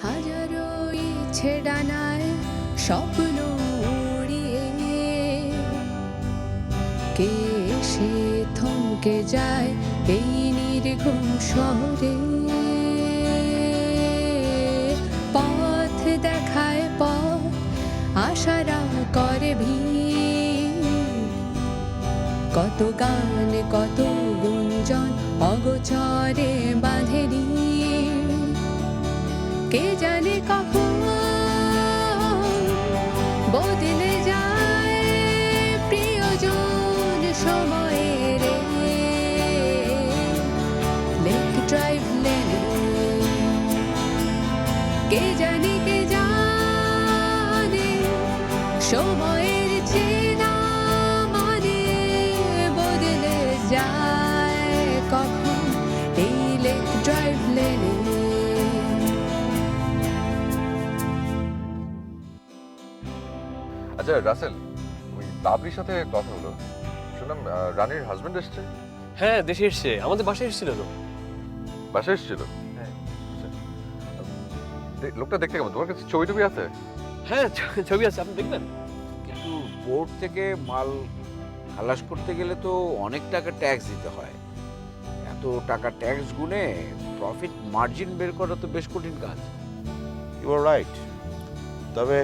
হাজারো ইচ্ছে ডানায় স্বপ্ন উড়িয়ে কে সে থমকে যায় এই নির্ঘুম শহরে, পথ দেখায় পথ আশারা করে ভিড়, কত গান কত গুঞ্জন অগোচরে বাঁধে নীড়, কে জানে কখন বদলে যায় প্রিয়জন সময়ের লেক ড্রাইভ লেনে, কে জানে সময়ের চেনা মানে বদলে যায় কখন এই লেক ড্রাইভ লেনে। আচ্ছা রাসেল, ওই বাবরির সাথে কথা হলো, শুনলাম রানীর হাজবেন্ড এসছে। হ্যাঁ, দেশে এসছে, আমাদের বাসায় এসেছিল তো। বাসায় এসেছিল? হ্যাঁ। লোকটা দেখতে কেমন? তোমার কাছে ছবি টবি আছে? হ্যাঁ, ছবি আছে, আপনি দেখবেন। কিন্তু পোর্ট থেকে মাল খালাস করতে গেলে তো অনেক টাকা ট্যাক্স দিতে হয়। এত টাকা ট্যাক্স গুনে প্রফিট মার্জিন বের করা তো বেশ কঠিন কাজ। You are right. তবে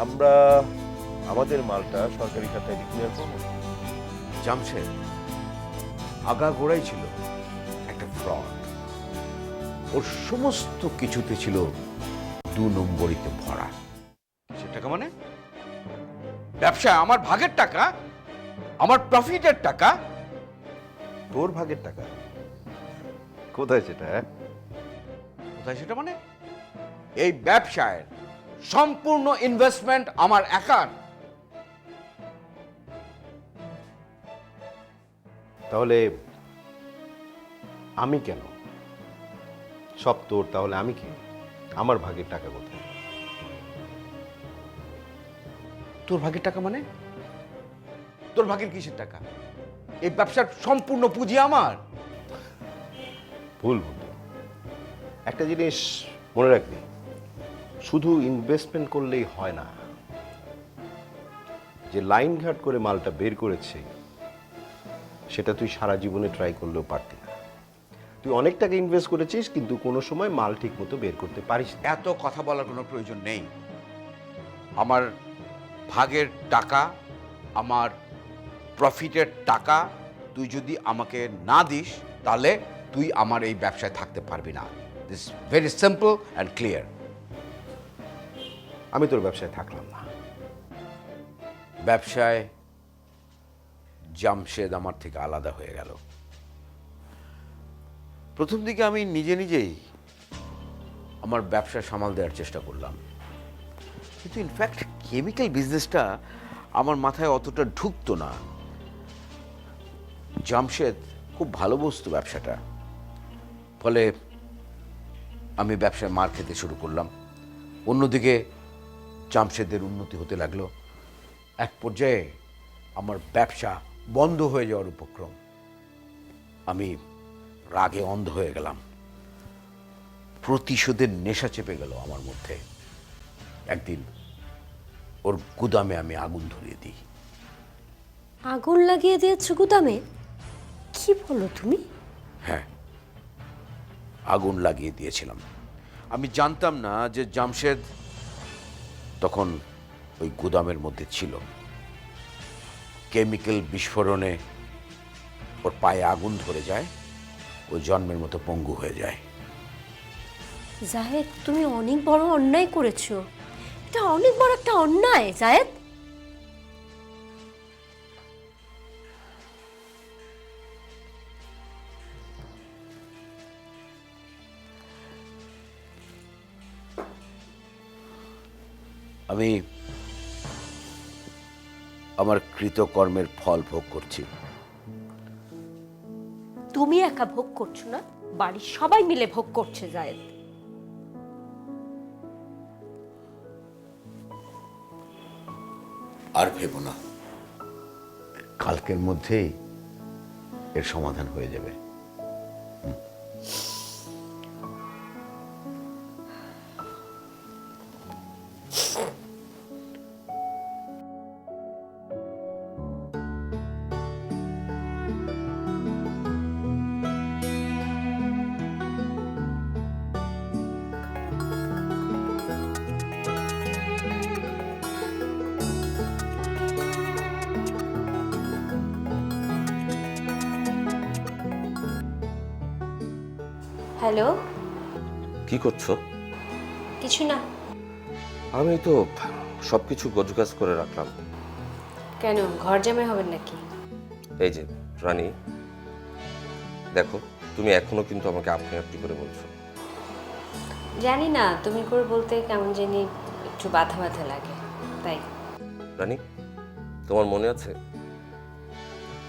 আমরা আমাদের মালটা সরকারি খাতায় ডিক্লেয়ার করব। জামশেদ আগাগোড়াই ছিল একটা ফ্রড। ওর সমস্ত কিছুতে ছিল 2 নম্বরিতে ভরা। সে টাকা মানে ব্যবসায় আমার ভাগের টাকা, আমার প্রফিটের টাকা। তোর ভাগের টাকা কোথায় সেটা? কোথায় সেটা মানে এই ব্যবসায় সম্পূর্ণ ইনভেস্টমেন্ট আমার একার। তাহলে আমি কেন? সব তোর, তাহলে আমি কি? আমার ভাগের টাকা কোথায়? তোর ভাগের টাকা মানে? তোর ভাগের কিসের টাকা? এই ব্যবসার সম্পূর্ণ পুঁজি আমার। ভুল বন্ধু, একটা জিনিস মনে রাখবি, শুধু ইনভেস্টমেন্ট করলেই হয় না। যে লাইন ঘাট করে মালটা বের করেছে সেটা তুই সারা জীবনে ট্রাই করলেও পারতি না। তুই অনেক টাকা ইনভেস্ট করেছিস কিন্তু কোনো সময় মাল ঠিক মতো বের করতে পারিস না। এত কথা বলার কোনো প্রয়োজন নেই। আমার ভাগের টাকা, আমার প্রফিটের টাকা তুই যদি আমাকে না দিস তাহলে তুই আমার এই ব্যবসায় থাকতে পারবি না। This very simple and clear. আমি তোর ব্যবসায় থাকলাম না। ব্যবসায় জামশেদ আমার থেকে আলাদা হয়ে গেল। প্রথম দিকে আমি নিজে নিজেই আমার ব্যবসা সামাল দেওয়ার চেষ্টা করলাম, কিন্তু ইনফ্যাক্ট কেমিক্যাল বিজনেসটা আমার মাথায় অতটা ঢুকতো না। জামশেদ খুব ভালো বুঝতো ব্যবসাটা, ফলে আমি ব্যবসায় মার খেতে শুরু করলাম। অন্যদিকে জামশেদের উন্নতি হতে লাগলো। এক পর্যায়ে আমার ব্যবসা বন্ধ হয়ে যাওয়ার উপক্রম। আমি রাগে অন্ধ হয়ে গেলাম। প্রতিশোধের নেশা চেপে গেল আমার মধ্যে। একদিন ওর গুদামে আমি আগুন ধরিয়ে দিই। আগুন লাগিয়ে দিয়েছো গুদামে? কি বলো তুমি? হ্যাঁ, আগুন লাগিয়ে দিয়েছিলাম। আমি জানতাম না যে জামশেদ তখন ওই গুদামের মধ্যে ছিল। কেমিক্যাল বিস্ফোরণে ওর পায়ে আগুন ধরে যায়, ও জন্মের মতো পঙ্গু হয়ে যায়। জাহেদ, তুমি অনেক বড় অন্যায় করেছো। এটা অনেক বড় একটা অন্যায় জাহেদ। আমি আমার কৃতকর্মের ফল ভোগ করছি। তুমি একা ভোগ করছো না, বাড়ির সবাই মিলে ভোগ করছে জায়েদ। আর ভেবো না, কালকের মধ্যেই এর সমাধান হয়ে যাবে। হ্যালো, কি করছো? কিছু না। আমি তো সবকিছু গোছগাছ করে রাখলাম। কেন, ঘর জামাই হবেন নাকি? এই যে রানী, দেখো তুমি এখনো কিন্তু আমাকে আপনি আপনি করে বলছো। জানি না, তুমি করে বলতে কেমন জানি একটু বাধা বাধা লাগে, তাই। রানী, তোমার মনে আছে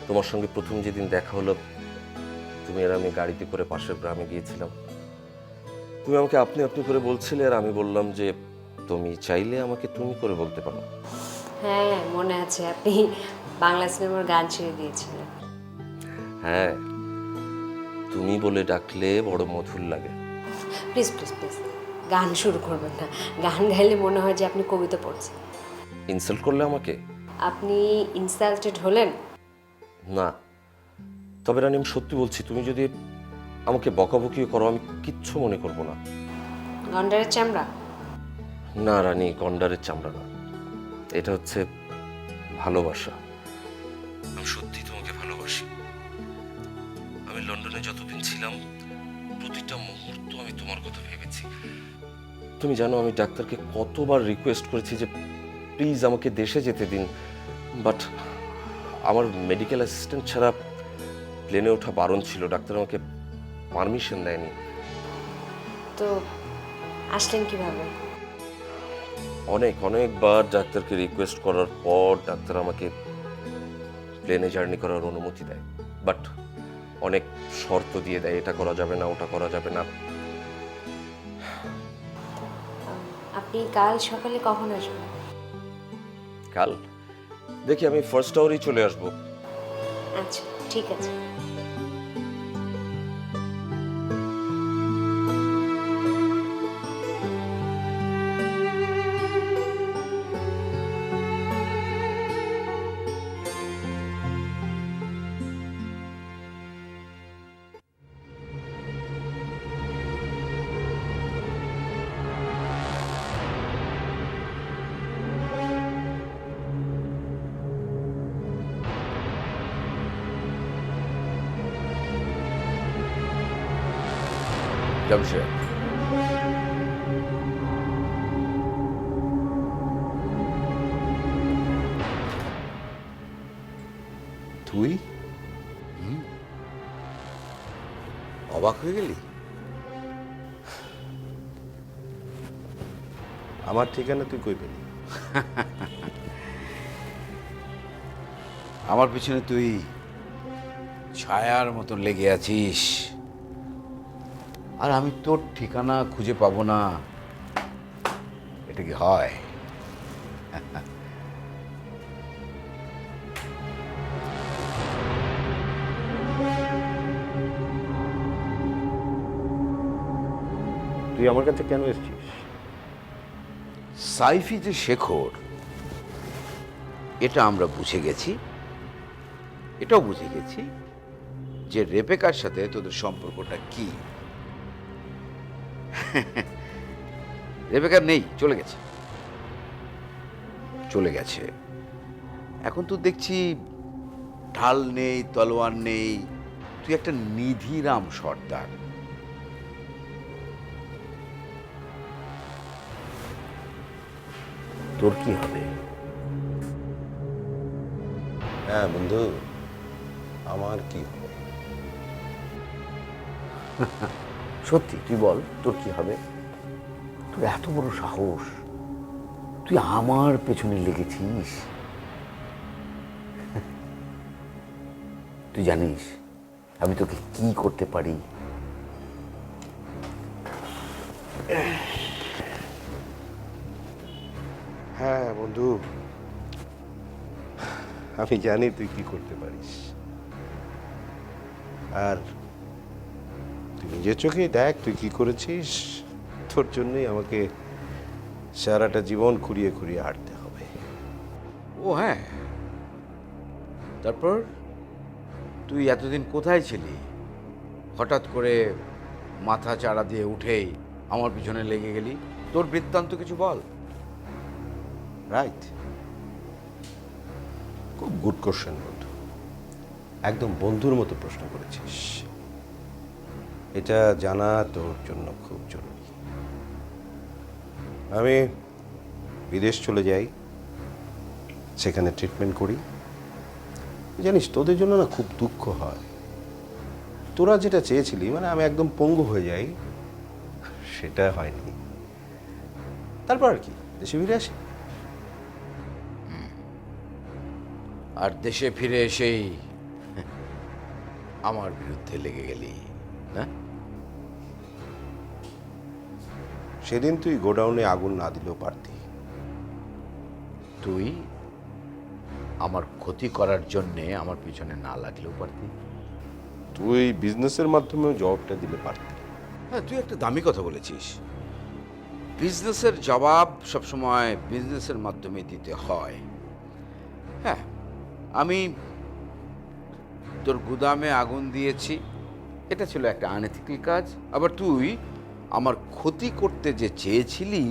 তোমার সঙ্গে প্রথম যেদিন দেখা হলো, তুমি আর আমি গাড়িতে করে পাশের গ্রামে গিয়েছিলাম, তুমি আমাকে আপনি আপনি করে বলছিলে আর আমি বললাম যে তুমি চাইলে আমাকে তুমি করে বলতে পারো। হ্যাঁ, মনে আছে, আপনি বাংলা সিনেমার গান ছেড়ে দিয়েছিলেন। হ্যাঁ, তুমি বলে ডাকলে বড় মধুর লাগে। প্লিজ প্লিজ প্লিজ, গান শুরু করবেন না। গান গাইলে মনে হয় যে আপনি কবিতা পড়ছেন। ইনসাল্ট করলে আমাকে? আপনি ইনসাল্টেড হলেন? না, তবে রানী আমি সত্যি বলছি, তুমি যদি আমাকে বকাবকিও করো আমি কিচ্ছু মনে করব না। গন্ডারের চামড়া? না রানী, গন্ডারের চামড়া না, এটা হচ্ছে ভালোবাসা। আমি সত্যি তোমাকে ভালোবাসি। আমি লন্ডনে যতদিন ছিলাম প্রতিটা মুহূর্ত আমি তোমার কথা ভেবেছি। তুমি জানো আমি ডাক্তারকে কতবার রিকোয়েস্ট করেছি যে প্লিজ আমাকে দেশে যেতে দিন, বাট আমার মেডিকেল অ্যাসিস্ট্যান্ট ছাড়া প্লেনে ওঠা বারণ ছিল, ডাক্তার আমাকে পারমিশন দেয়নি। তো আসলেন কিভাবে? অনেকবার ডাক্তারকে রিকোয়েস্ট করার পর ডাক্তার আমাকে প্লেনে জার্নি করার অনুমতি দেয়, বাট অনেক শর্ত দিয়ে দেয়, এটা করা যাবে না, ওটা করা যাবে না। আপনি কাল সকালে কখন আসবেন? কাল দেখি আমি ফার্স্ট আওয়ারই চলে আসবো। আচ্ছা, ঠিক আছে। জামশেদ, তুই অবাক হয়ে গেলি? আমার ঠিকানা তুই কই পেলি? আমার পিছনে তুই ছায়ার মতন লেগে আছিস, আর আমি তোর ঠিকানা খুঁজে পাবো না, এটা কি হয়? তুই আমার কাছে কেন এসেছিস? সাইফি যে শেখর, এটা আমরা বুঝে গেছি। এটাও বুঝে গেছি যে রেবেকার সাথে তোদের সম্পর্কটা কি। রেবেকার নেই, চলে গেছে। এখন তো দেখছি ঢাল নেই, তলোয়ার নেই, তুই একটা নিধিরাম সর্দার। তোর কি হবে? হ্যাঁ বন্ধু, আমার কি হবে? সত্যি তুই বল, তোর কি হবে? তোর এত বড় সাহস, তুই আমার পেছনে লেগেছিস। তুই জানিস আমি তোকে কি করতে পারি? হ্যাঁ বন্ধু, আমি জানি তুই কি করতে পারিস, আর তুই নিজের চোখে দেখ তুই কি করেছিস। তোর জন্যই আমাকে সারাটা জীবন খুঁড়িয়ে খুঁড়িয়ে হাঁটতে হবে। ও হ্যাঁ, তারপর তুই এতদিন কোথায় ছিলি? হঠাৎ করে মাথা চাড়া দিয়ে উঠেই আমার পিছনে লেগে গেলি। তোর বৃত্তান্ত কিছু বল। রাইট, খুব গুড কোশ্চেন বন্ধু, একদম বন্ধুর মতো প্রশ্ন করেছিস। এটা জানা তোর জন্য খুব জরুরি। আমি বিদেশ চলে যাই, সেখানে ট্রিটমেন্ট করি। জানিস তোদের জন্য না খুব দুঃখ হয়। তোরা যেটা চেয়েছিলি মানে আমি একদম পঙ্গু হয়ে যাই, সেটা হয়নি। তারপর আর কি, দেশে ফিরে আসি। আর দেশে ফিরে এসেই আমার বিরুদ্ধে লেগে গেলি না? সেদিন তুই গোডাউনে আগুন না দিলেও পারতি। তুই আমার ক্ষতি করার জন্যে আমার পিছনে না লাগলেও পারতি। তুই বিজনেসের মাধ্যমেও জবাবটা দিলে পারতি। হ্যাঁ, তুই একটা দামি কথা বলেছিস। বিজনেসের জবাব সবসময় বিজনেসের মাধ্যমে দিতে হয়। হ্যাঁ, আমি তোর গুদামে আগুন দিয়েছি, এটা ছিল একটা আনএথিক্যাল কাজ। আবার তুই আমার ক্ষতি করতে যে চেয়েছিলি,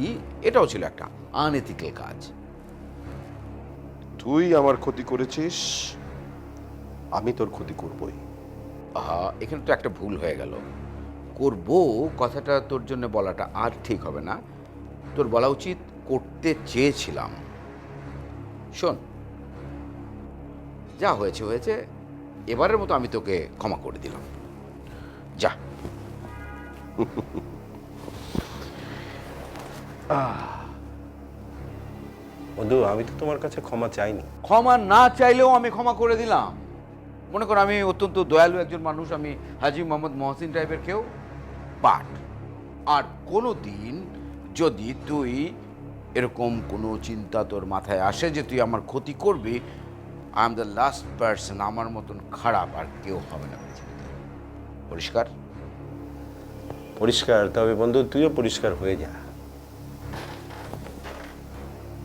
এটাও ছিল একটা আনএথিক্যাল কাজ। তুই আমার ক্ষতি করেছিস, আমি তোর ক্ষতি করবই। আহা, এখানে তো একটা ভুল হয়ে গেল। করব কথাটা তোর জন্য বলাটা আর ঠিক হবে না। তোর বলা উচিত করতে চেয়েছিলাম। শোন, যা হয়েছে হয়েছে, এবারের মতো আমি তোকে ক্ষমা করে দিলাম। যা। বন্ধু, আমি তো তোমার কাছে ক্ষমা চাইনি। ক্ষমা না চাইলেও আমি ক্ষমা করে দিলাম। মনে কর আমি অত্যন্ত দয়ালু একজন মানুষ, আমি হাজী মোহাম্মদ মহসিন টাইপের কেউ। বাট আর কোনো দিন যদি তুই এরকম কোনো চিন্তা তোর মাথায় আসে যে তুই আমার ক্ষতি করবি, I am the last person. আমার মতন খারাপ আর কেউ হবে না পৃথিবীতে। পরিষ্কার? পরিষ্কার। তবে বন্ধু, তুইও পরিষ্কার হয়ে যা।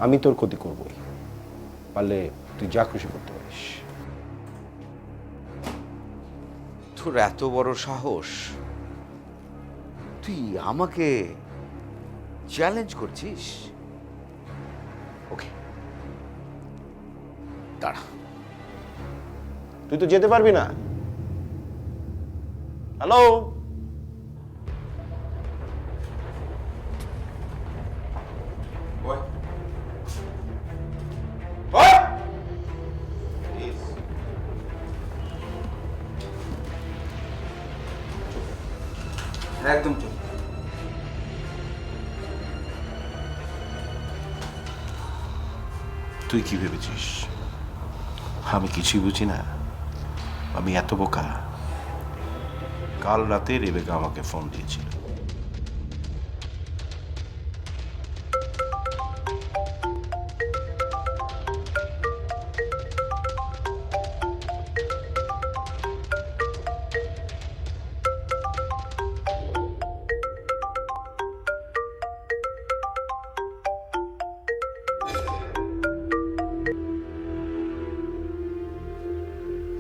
আমি তোর ক্ষতি করবই, পারলে তুই যা খুশি করতে পারিস। তোর এত বড় সাহস, তুই আমাকে চ্যালেঞ্জ করছিস? ওকে, দাঁড়া। তুই তো যেতে পারবি না। হ্যালো, একদম চুপ। তুই কি ভেবেছিস আমি কিছুই বুঝি না? আমি এত বোকা? কাল রাতে রেবেকা আমাকে ফোন দিয়েছিল।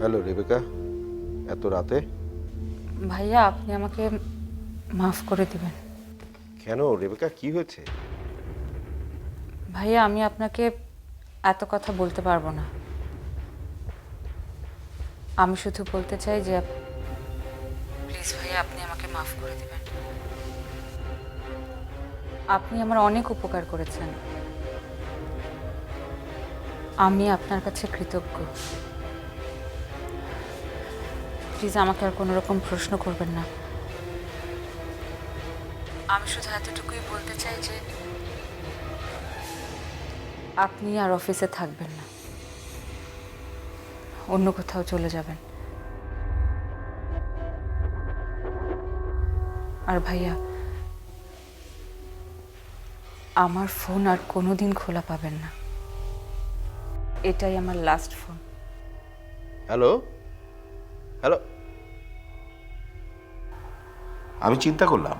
হ্যালো রেবেকা, এত রাতে? ভাইয়া, আপনি আমাকে মাফ করে দিবেন। কেন রেবেকা, কি হয়েছে? ভাইয়া, আমি আপনাকে এত কথা বলতে পারবো না। আমি শুধু বলতে চাই যে প্লিজ ভাইয়া, আপনি আমাকে মাফ করে দিবেন। আপনি আমার অনেক উপকার করেছেন, আমি আপনার কাছে কৃতজ্ঞ। প্লিজ আমাকে আর কোনো রকম প্রশ্ন করবেন না। আমি শুধু এতটুকুই বলতে চাই যে আপনি আর অফিসে থাকবেন না, অন্য কোথাও চলে যাবেন। আর ভাইয়া, আমার ফোন আর কোনোদিন খোলা পাবেন না, এটাই আমার লাস্ট ফোন। হ্যালো হ্যালো, আমি চিন্তা করলাম,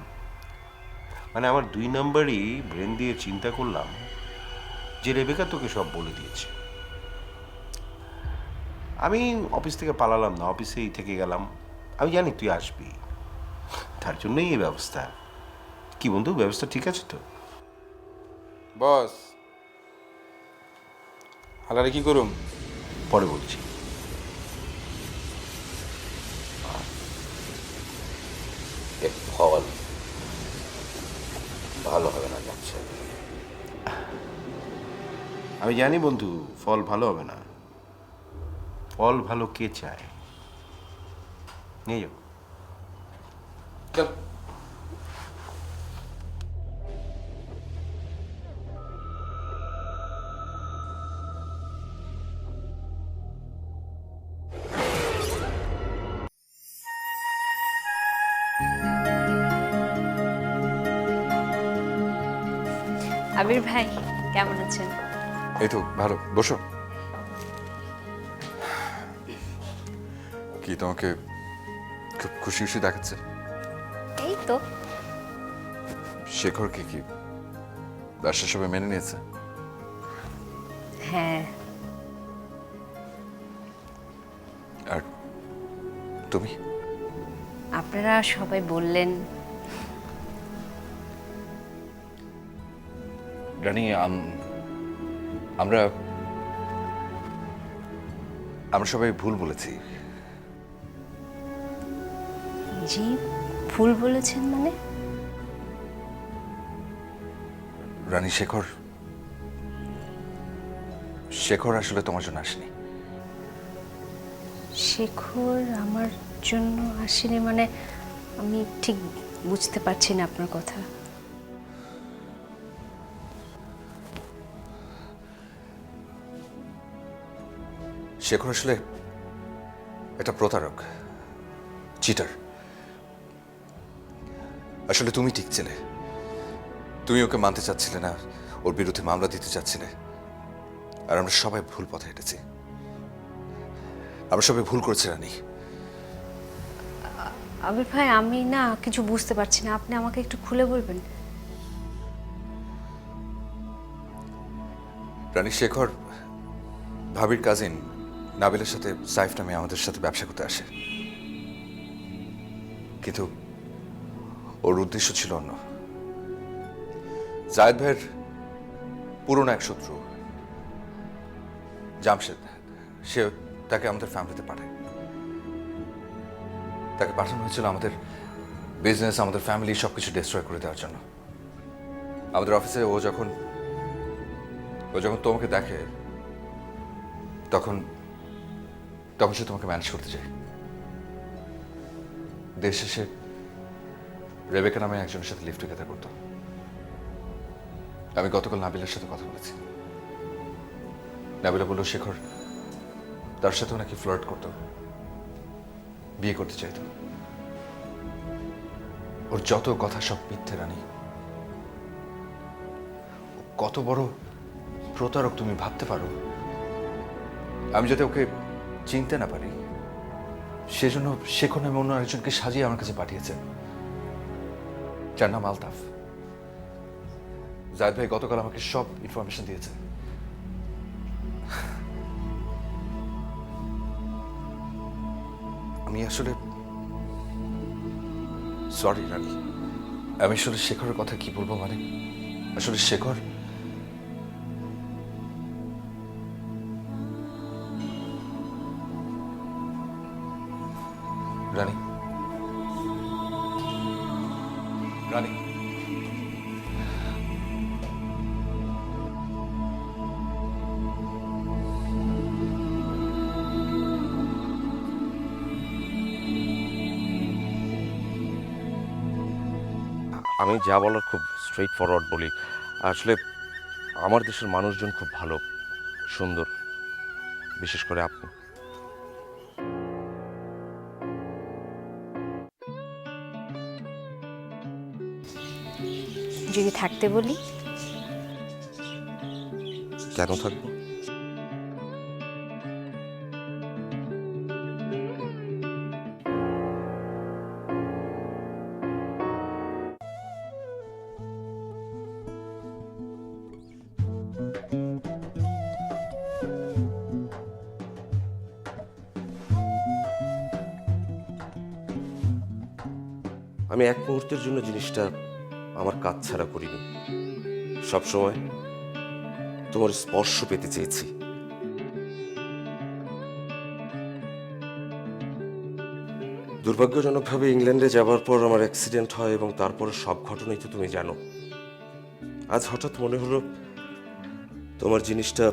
মানে আমার 2 নম্বরই ব্রেন দিয়ে চিন্তা করলাম যে রেবেকা তোকে সব বলে দিয়েছে। আমি অফিস থেকে পালালাম না, অফিসেই থেকে গেলাম। আমি জানি তুই আসবি, তার জন্যই এই ব্যবস্থা। কি বন্ধু, ব্যবস্থা ঠিক আছে তো? বস, হালারে কি করুম? পরে বলছি। ফল ভালো হবে না যাচ্ছে। আমি জানি বন্ধু, ফল ভালো হবে না। ফল ভালো কে চায়? নিয়ে যাও। চল। আবির ভাই কেমন আছেন? এই তো ভালো, বসো। কি তোমাকে খুব খুশি খুশি দেখাচ্ছে? এই তো। শেখরকে কি ব্যবসা সবাই মেনে নিয়েছে? হ্যাঁ। আর তুমি? আপনারা সবাই বললেন। রানী, আমরা সবাই ভুল বলেছি। জি, ভুল বলেছেন মানে? রানী, শেখর আসলে তোমার জন্য আসেনি। শেখর আমার জন্য আসেনি মানে? আমি ঠিক বুঝতে পারছি না আপনার কথা। শেখর আসলে একটা প্রতারক, চিটার। আসলে তুমি ঠিক ছিলে। তুমি ওকে মানতে চাচ্ছিলে না, ওর বিরুদ্ধে মামলা দিতে চাচ্ছিলে। আর আমরা সবাই ভুল পথে হেঁটেছি। আমরা সবাই ভুল করেছি রানী। আবির ভাই, আমি না কিছু বুঝতে পারছি না, আপনি আমাকে একটু খুলে বলবেন? রানী, শেখর ভাবির কাজিন নাবিলের সাথে সাইফ নামে আমাদের সাথে ব্যবসা করতে আসে, কিন্তু ওর উদ্দেশ্য ছিল অন্য। জায়েদ ভাইয়ের পুরনো এক শত্রু জামশেদ, সে তাকে আমাদের ফ্যামিলিতে পাঠায়। তাকে পাঠানো হয়েছিল আমাদের বিজনেস, আমাদের ফ্যামিলি সবকিছু ডিস্ট্রয় করে দেওয়ার জন্য। আমাদের অফিসে ও যখন তোমাকে দেখে, তখন সে তোমাকে ম্যানেজ করতে চায়। দেশ শেষে রেবেকা নামে একজনের সাথে লিফট টুগেদার করতো। আমি গতকাল নাবিলের সাথে কথা বলেছি। নাবিলা বলল শেখর তার সাথেও নাকি ফ্লার্ট করতো, বিয়ে করতে চাইতো। ওর যত কথা সব মিথ্যে রানী। কত বড় প্রতারক তুমি ভাবতে পারো? আমি যাতে ওকে চিনতে না পারি সেজন্য শেখর নামে অন্য আরেকজনকে সাজিয়ে আমার কাছে পাঠিয়েছে, যার নাম আলতাফ। জায়েদ ভাই গতকাল আমাকে সব ইনফরমেশন দিয়েছে। আমি আসলে সরি রানী, আমি আসলে শেখরের কথা কি বলবো, মানে আসলে শেখর রানী, রানী, আমি যা বলার খুব স্ট্রেইট ফরওয়ার্ড বলি। আসলে আমার দেশের মানুষজন খুব ভালো, সুন্দর, বিশেষ করে আপনি। যদি থাকতে বলি? কেন থাকবো? আমি এক মুহূর্তের জন্য জিনিসটা আমার কাজ ছাড়া করিনি। সবসময় তোমার স্পর্শ পেতে চেয়েছি। দুর্ভাগ্যজনকভাবে ইংল্যান্ডে যাওয়ার পর আমার অ্যাক্সিডেন্ট হয় এবং তারপরে সব ঘটনাই তো তুমি জানো। আজ হঠাৎ মনে হলো তোমার জিনিসটা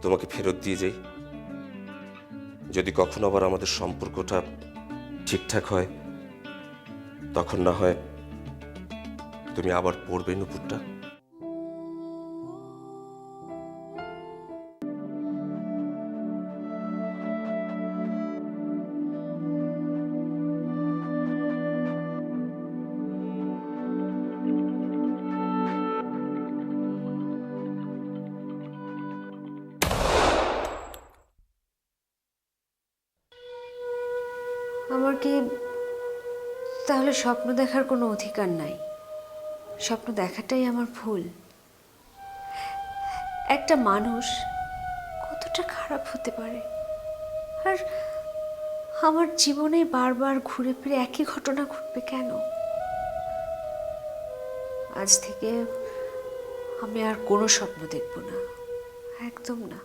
তোমাকে ফেরত দিয়ে যাই। যদি কখনো আবার আমাদের সম্পর্কটা ঠিকঠাক হয় তখন না হয় তুমি আবার পড়বে নুপুরটা। আমার কি তাহলে স্বপ্ন দেখার কোনো অধিকার নাই? স্বপ্ন দেখাটাই আমার ভুল? একটা মানুষ কতটা খারাপ হতে পারে? আর আমার জীবনে বারবার ঘুরে ফিরে একই ঘটনা ঘটবে কেন? আজ থেকে আমি আর কোনো স্বপ্ন দেখব না, একদম না।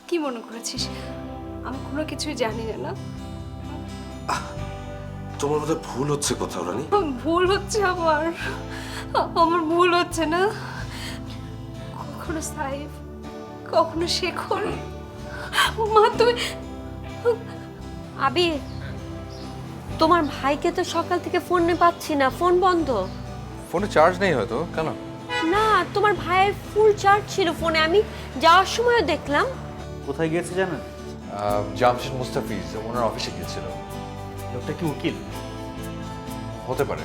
কি মনে করেছিস আমি কোনো কিছুই জানি না? না, তোমার বোধহয় ভুল হচ্ছে কোথাও রানী। ভুল হচ্ছে আমার ভুল হচ্ছে না। কখনো সাইফ, কখনো শেখর। মা তুমি আবির, তোমার ভাইকে তো সকাল থেকে ফোনে পাচ্ছি না, ফোন বন্ধ। ফোনে চার্জ নেই হয়তো, কেন? না, তোমার ভাইয়ের ফুল চার্জ ছিল ফোনে, আমি যাওয়ার সময়ও দেখলাম। কোথায় গিয়েছে জানেন? জামশেদ মুস্তাফিজ ওনার অফিসে গিয়েছিল। লোকটা কি উকিল? হতে পারে।